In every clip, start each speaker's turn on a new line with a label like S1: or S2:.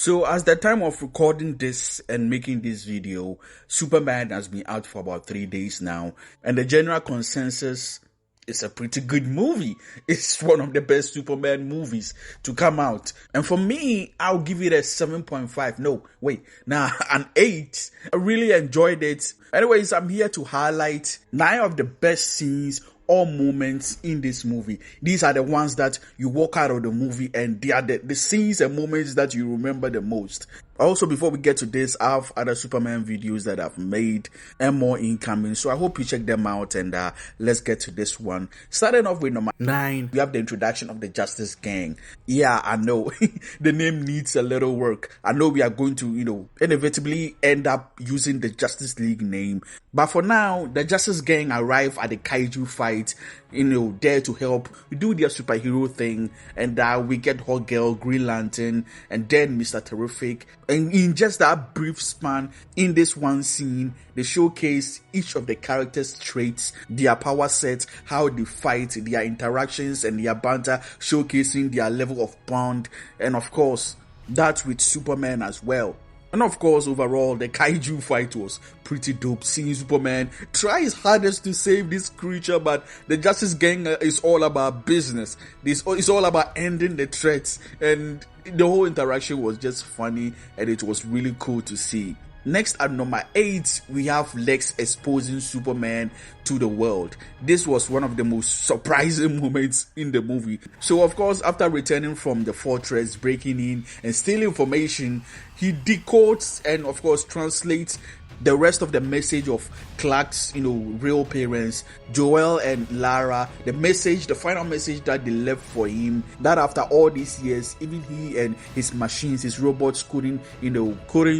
S1: So as the time of recording this and making this video, Superman has been out for about 3 days now, and the general consensus is a pretty good movie. It's one of the best Superman movies to come out. And for me, I'll give it a 7.5. No, wait, an 8. I really enjoyed it. Anyways, I'm here to highlight 9 of the best scenes or moments in this movie. These are the ones that you walk out of the movie and they are the scenes and moments that you remember the most. Also, before we get to this, I have other Superman videos that I've made and more incoming, so I hope you check them out, and let's get to this one. Starting off with number 9, we have the introduction of the Justice Gang. Yeah, I know the name needs a little work. I know we are going to, inevitably end up using the Justice League name, but for now, the Justice Gang arrive at the kaiju fight, there to help do their superhero thing, and we get Hot Girl, Green Lantern, and then Mr. Terrific. And in just that brief span, in this one scene, they showcase each of the characters' traits, their power sets, how they fight, their interactions, and their banter, showcasing their level of bond, and of course, that with Superman as well. And of course, overall, the kaiju fight was pretty dope. Seeing Superman try his hardest to save this creature, but the Justice Gang is all about business. It's all about ending the threats, and the whole interaction was just funny, and it was really cool to see. Next, at number 8, we have Lex exposing Superman to the world. This was one of the most surprising moments in the movie. So, of course, after returning from the fortress, breaking in and stealing information, he decodes and, of course, translates the rest of the message of Clark's, real parents, Joel and Lara, the final message that they left for him, that after all these years, even he and his machines, his robots couldn't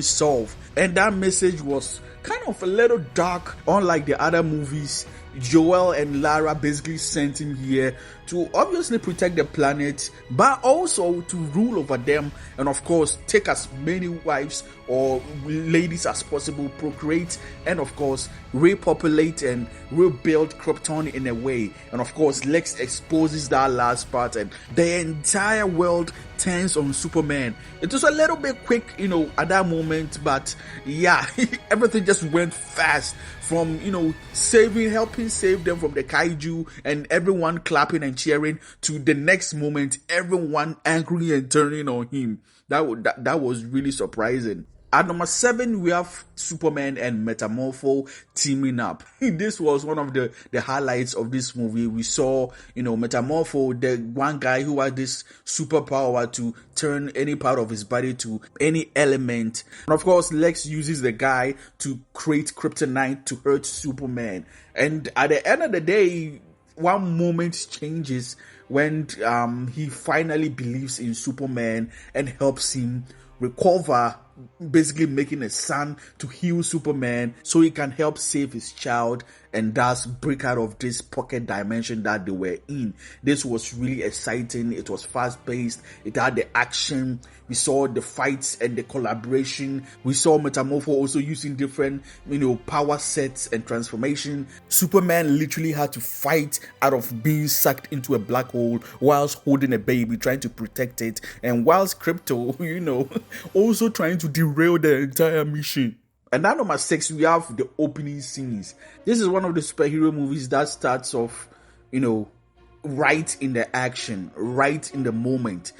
S1: solve. And that message was kind of a little dark, unlike the other movies. Joel and Lara basically sent him here to obviously protect the planet, but also to rule over them, and of course take as many wives or ladies as possible, procreate, and of course repopulate and rebuild Krypton in a way. And of course Lex exposes that last part, and the entire world turns on Superman. It was a little bit quick, at that moment, but yeah, everything just went fast from, helping save them from the kaiju and everyone clapping and cheering, to the next moment, everyone angry and turning on him. That was really surprising. At number 7, we have Superman and Metamorpho teaming up. This was one of the highlights of this movie. We saw, Metamorpho, the one guy who had this superpower to turn any part of his body to any element. And of course, Lex uses the guy to create kryptonite to hurt Superman. And at the end of the day, one moment changes when he finally believes in Superman and helps him recover, basically making a son to heal Superman so he can help save his child and thus break out of this pocket dimension that they were in. This was really exciting. It was fast-paced. It had the action. We saw the fights and the collaboration. We saw Metamorpho also using different, power sets and transformation. Superman literally had to fight out of being sucked into a black hole whilst holding a baby, trying to protect it, and whilst Crypto, also trying to derail the entire mission. And at number 6, we have the opening scenes. This is one of the superhero movies that starts off, right in the action, right in the moment,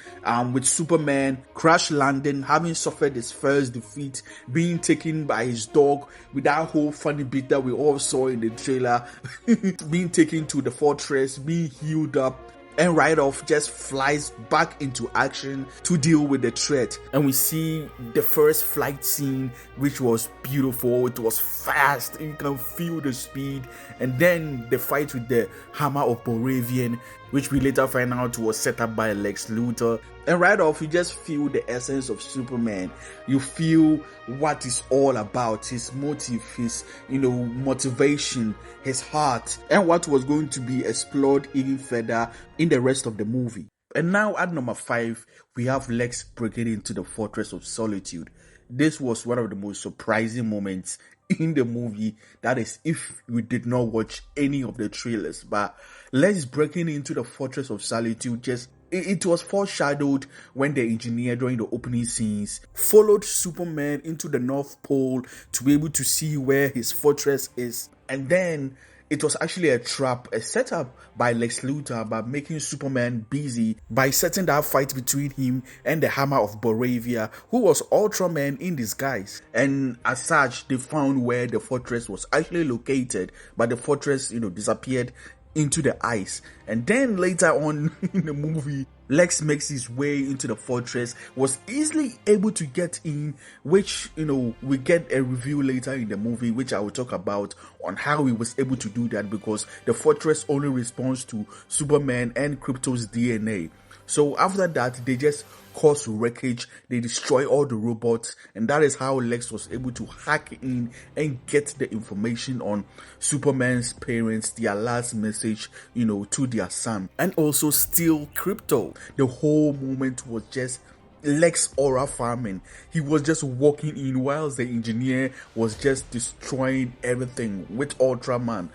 S1: with Superman crash landing, having suffered his first defeat, being taken by his dog, with that whole funny bit that we all saw in the trailer, being taken to the fortress, being healed up, and right off just flies back into action to deal with the threat. And we see the first flight scene, which was beautiful. It was fast, you can feel the speed. And then the fight with the Hammer of Boravian, which we later find out was set up by Lex Luthor. And right off, you just feel the essence of Superman. You feel what it's all about, his motive, his, motivation, his heart, and what was going to be explored even further in the rest of the movie. And now at number 5, we have Lex breaking into the Fortress of Solitude. This was one of the most surprising moments in the movie. That is, if we did not watch any of the trailers, but Lex breaking into the Fortress of Solitude just It was foreshadowed when the engineer during the opening scenes followed Superman into the North Pole to be able to see where his fortress is. And then it was actually a trap, a setup by Lex Luthor by making Superman busy by setting that fight between him and the Hammer of Boravia, who was Ultraman in disguise. And as such, they found where the fortress was actually located, but the fortress, disappeared into the ice. And then later on in the movie, Lex makes his way into the fortress, was easily able to get in, which, we get a review later in the movie, which I will talk about on how he was able to do that, because the fortress only responds to Superman and Krypto's DNA. So after that, they just cause wreckage, they destroy all the robots, and that is how Lex was able to hack in and get the information on Superman's parents, their last message, to their son, and also steal Krypto. The whole moment was just Lex aura farming. He was just walking in whilst the engineer was just destroying everything with Ultraman.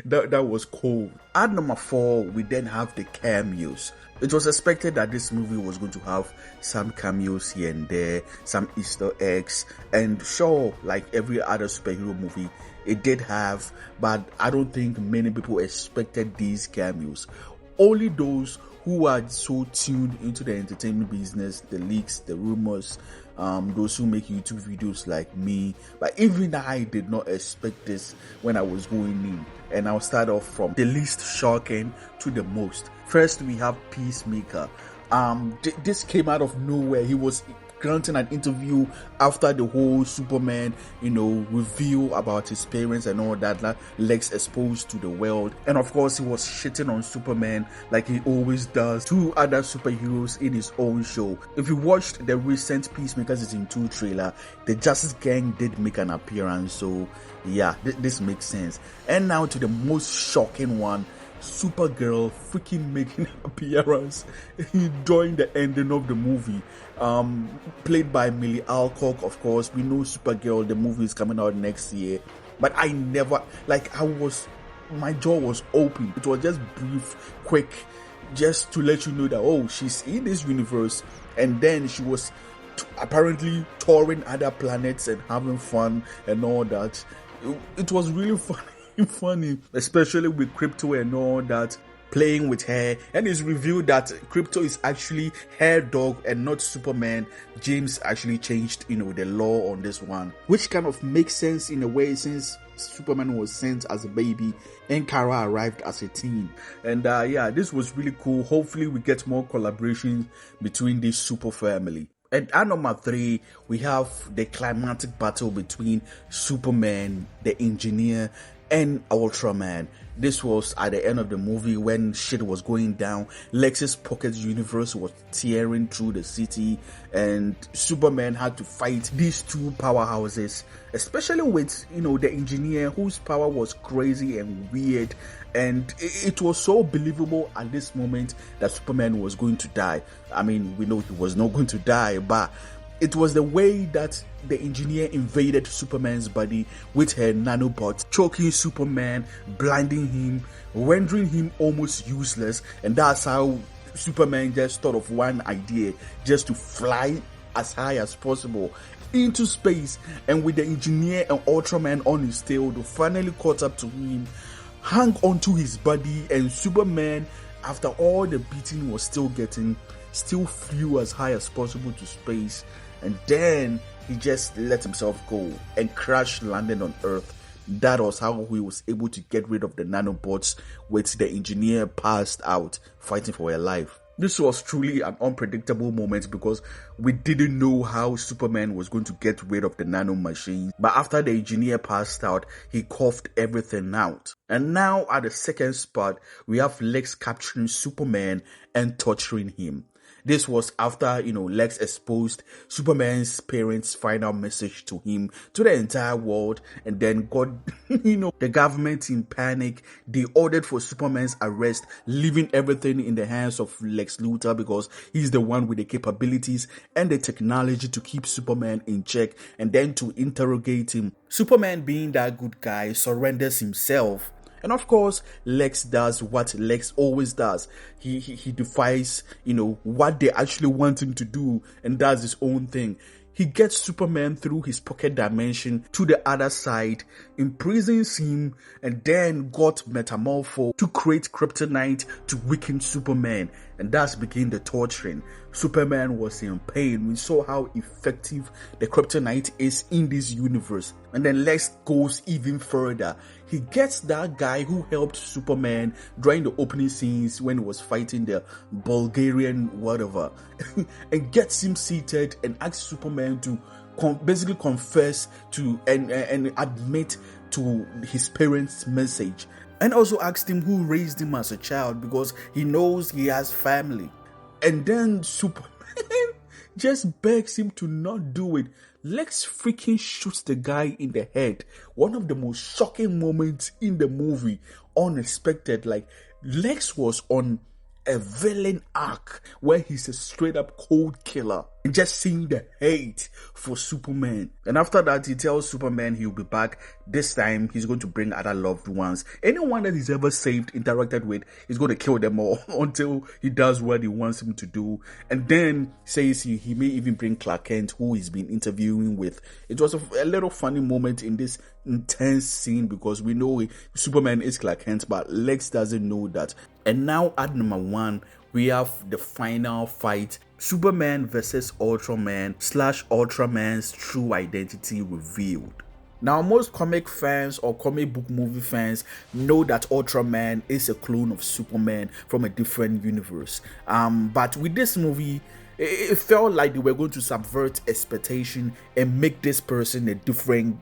S1: that was cool. At number 4, we then have the cameos. It was expected that this movie was going to have some cameos here and there, some Easter eggs, and sure, like every other superhero movie, it did have, but I don't think many people expected these cameos. Only those who are so tuned into the entertainment business, the leaks, the rumors, those who make YouTube videos like me. But even I did not expect this when I was going in. And I'll start off from the least shocking to the most. First, we have Peacemaker. This came out of nowhere. He was granting an interview after the whole Superman, reveal about his parents and all that, Lex exposed to the world. And of course, he was shitting on Superman like he always does to other superheroes in his own show. If you watched the recent Peacemaker Season 2 trailer, the Justice Gang did make an appearance. So yeah, this makes sense. And now to the most shocking one, Supergirl freaking making an appearance during the ending of the movie. Played by Millie Alcock, of course. We know Supergirl, the movie is coming out next year. But I never, my jaw was open. It was just brief, quick, just to let you know that, she's in this universe. And then she was apparently touring other planets and having fun and all that. It was really funny, especially with Krypto and all that, playing with her. And it's revealed that Krypto is actually her dog and not Superman. James actually changed, the law on this one, which kind of makes sense in a way, since Superman was sent as a baby and Kara arrived as a teen. And this was really cool. Hopefully we get more collaborations between this super family. And at number 3, we have the climatic battle between Superman, the engineer, and Ultraman. This was at the end of the movie when shit was going down. Lex's pocket universe was tearing through the city, and Superman had to fight these two powerhouses, especially with, the engineer, whose power was crazy and weird. And it was so believable at this moment that Superman was going to die. I mean, we know he was not going to die, but it was the way that the engineer invaded Superman's body with her nanobots, choking Superman, blinding him, rendering him almost useless. And that's how Superman just thought of one idea, just to fly as high as possible into space. And with the engineer and Ultraman on his tail, they finally caught up to him, hung onto his body, and Superman, after all the beating was still getting, still flew as high as possible to space. And then he just let himself go and crash landed on Earth. That was how he was able to get rid of the nanobots, with the engineer passed out fighting for her life. This was truly an unpredictable moment because we didn't know how Superman was going to get rid of the nano machines. But after the engineer passed out, he coughed everything out. And now at the second spot, we have Lex capturing Superman and torturing him. This was after, Lex exposed Superman's parents' final message to him, to the entire world, and then got, the government in panic. They ordered for Superman's arrest, leaving everything in the hands of Lex Luthor because he's the one with the capabilities and the technology to keep Superman in check and then to interrogate him. Superman, being that good guy, surrenders himself. And of course, Lex does what Lex always does. He defies, what they actually want him to do and does his own thing. He gets Superman through his pocket dimension to the other side, imprisons him, and then got Metamorpho to create kryptonite to weaken Superman. And thus began the torturing. Superman was in pain. We saw how effective the kryptonite is in this universe. And then Lex goes even further. He gets that guy who helped Superman during the opening scenes when he was fighting the Bulgarian whatever and gets him seated and asks Superman to basically confess to and admit to his parents' message, and also asked him who raised him as a child because he knows he has family. And then Superman just begs him to not do it. Lex freaking shoots the guy in the head. One of the most shocking moments in the movie. Unexpected. Like, Lex was on a villain arc where he's a straight up cold killer. And just seeing the hate for Superman. And after that, he tells Superman he'll be back. This time, he's going to bring other loved ones. Anyone that he's ever saved, interacted with, he's going to kill them all until he does what he wants him to do. And then says he may even bring Clark Kent, who he's been interviewing with. It was a little funny moment in this intense scene because we know Superman is Clark Kent, but Lex doesn't know that. And now at number 1, we have the final fight. Superman versus Ultraman / Ultraman's true identity revealed. Now, most comic fans or comic book movie fans know that Ultraman is a clone of Superman from a different universe. But with this movie, it felt like they were going to subvert expectation and make this person a different,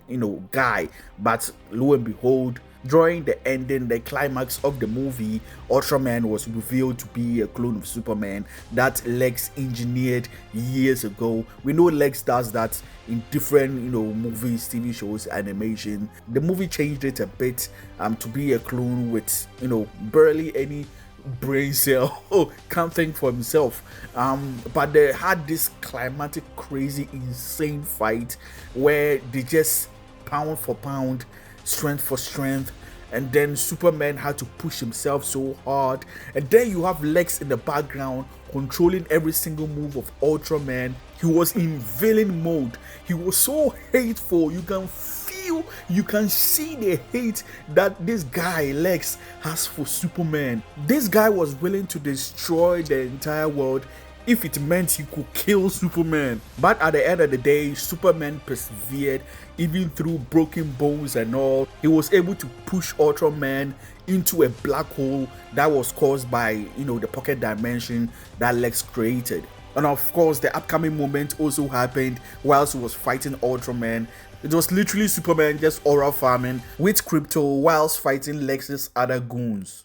S1: guy. But lo and behold, during the ending, the climax of the movie, Ultraman was revealed to be a clone of Superman that Lex engineered years ago. We know Lex does that in different, movies, TV shows, animation. The movie changed it a bit to be a clone with, barely any brain cell. Can't think for himself. But they had this climatic, crazy, insane fight where they just pound for pound, strength for strength, and then Superman had to push himself so hard, and then you have Lex in the background controlling every single move of Ultraman. He was in villain mode. He was so hateful. You can feel, you can see the hate that this guy Lex has for Superman. This guy was willing to destroy the entire world if it meant he could kill Superman. But at the end of the day, Superman persevered even through broken bones and all. He was able to push Ultraman into a black hole that was caused by, the pocket dimension that Lex created. And of course, the upcoming moment also happened whilst he was fighting Ultraman. It was literally Superman just aura farming with Krypto whilst fighting Lex's other goons.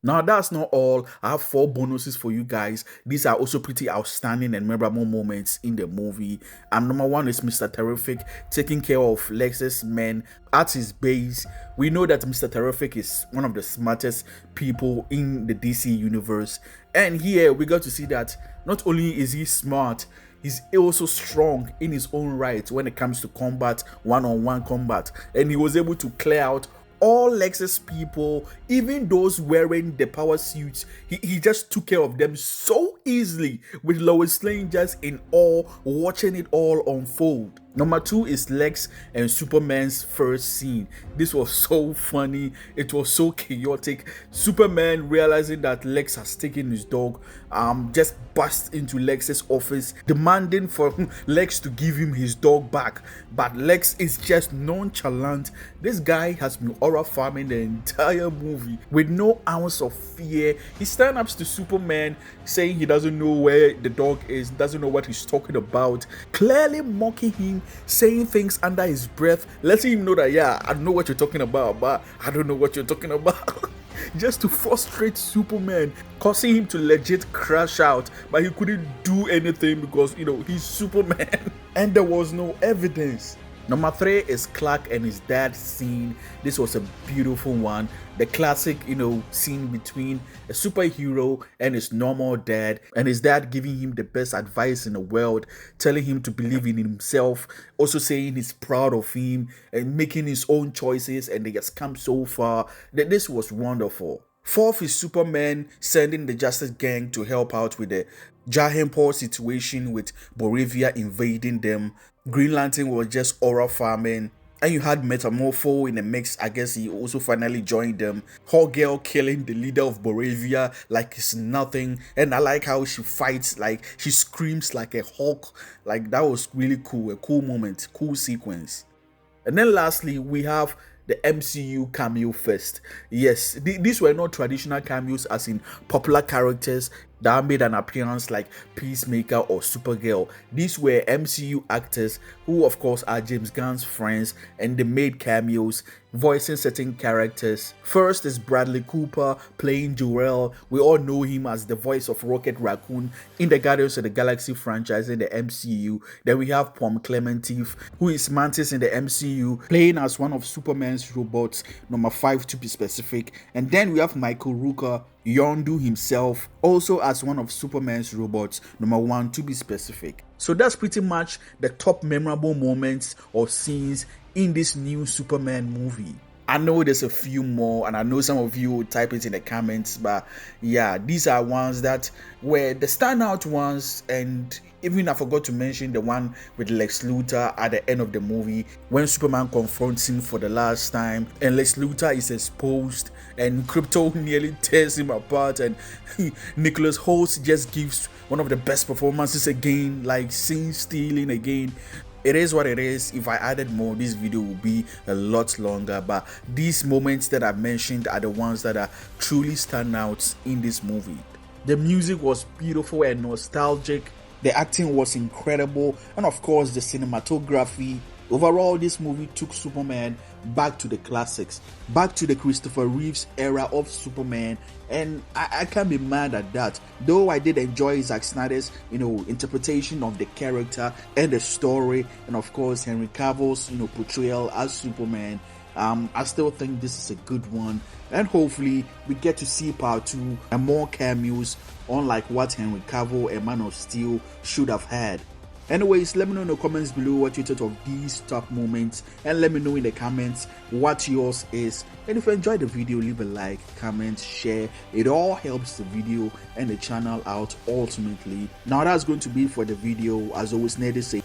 S1: Now, that's not all. I have 4 bonuses for you guys. These are also pretty outstanding and memorable moments in the movie. Number 1 is Mr. Terrific taking care of Lex's men at his base. We know that Mr. Terrific is one of the smartest people in the DC universe. And here we got to see that not only is he smart, he's also strong in his own right when it comes to combat, one-on-one combat. And he was able to clear out all Lex's people, even those wearing the power suits. He just took care of them so easily, with Lois Lane just in awe watching it all unfold. Number 2 is Lex and Superman's first scene. This was so funny. It was so chaotic. Superman, realizing that Lex has taken his dog, just burst into Lex's office, demanding for Lex to give him his dog back. But Lex is just nonchalant. This guy has been aura farming the entire movie with no ounce of fear. He stands up to Superman, saying he doesn't know where the dog is, doesn't know what he's talking about, clearly mocking him, saying things under his breath, letting him know that, yeah, I know what you're talking about, but I don't know what you're talking about. Just to frustrate Superman, causing him to legit crash out, but he couldn't do anything because, he's Superman. And there was no evidence. Number 3 is Clark and his dad scene. This was a beautiful one. The classic, scene between a superhero and his normal dad, and his dad giving him the best advice in the world, telling him to believe in himself, also saying he's proud of him and making his own choices, and they has come so far. That this was wonderful. 4th is Superman sending the Justice Gang to help out with the Jahanpur situation with Bolivia invading them. Green Lantern was just aura farming. And you had Metamorpho in the mix. I guess he also finally joined them. Hawkgirl killing the leader of Bolivia like it's nothing. And I like how she fights, like she screams like a hawk. Like that was really cool. A cool moment, cool sequence. And then lastly, we have the MCU Cameo Fest. Yes, these were not traditional cameos as in popular characters that made an appearance like Peacemaker or Supergirl. These were MCU actors who of course are James Gunn's friends, and they made cameos voicing certain characters. First is Bradley Cooper playing Jor-El. We all know him as the voice of Rocket Raccoon in the Guardians of the Galaxy franchise in the MCU. Then we have Pom Clementif, who is Mantis in the MCU, playing as one of Superman's robots, number 5 to be specific. And then we have Michael Rooker, Yondu himself, also as one of Superman's robots, number 1 to be specific. So that's pretty much the top memorable moments or scenes in this new Superman movie. I know there's a few more, and I know some of you will type it in the comments, but yeah, these are ones that were the standout ones. And even I forgot to mention the one with Lex Luthor at the end of the movie when Superman confronts him for the last time and Lex Luthor is exposed and Krypto nearly tears him apart, and Nicholas Hoult just gives one of the best performances again, like scene stealing again. It is what it is. If I added more, this video would be a lot longer, but these moments that I've mentioned are the ones that are truly standouts in this movie. The music was beautiful and nostalgic. The acting was incredible, and of course the cinematography. Overall, this movie took Superman back to the classics, back to the Christopher Reeves era of Superman, and I can't be mad at that. Though I did enjoy Zack Snyder's, interpretation of the character and the story, and of course Henry Cavill's, portrayal as Superman. I still think this is a good one, and hopefully we get to see part 2 and more cameos, unlike what Henry Cavill and Man of Steel should have had. Anyways, let me know in the comments below what you thought of these top moments, and let me know in the comments what yours is. And if you enjoyed the video, leave a like, comment, share. It all helps the video and the channel out ultimately. Now that's going to be for the video. As always, Ned is saying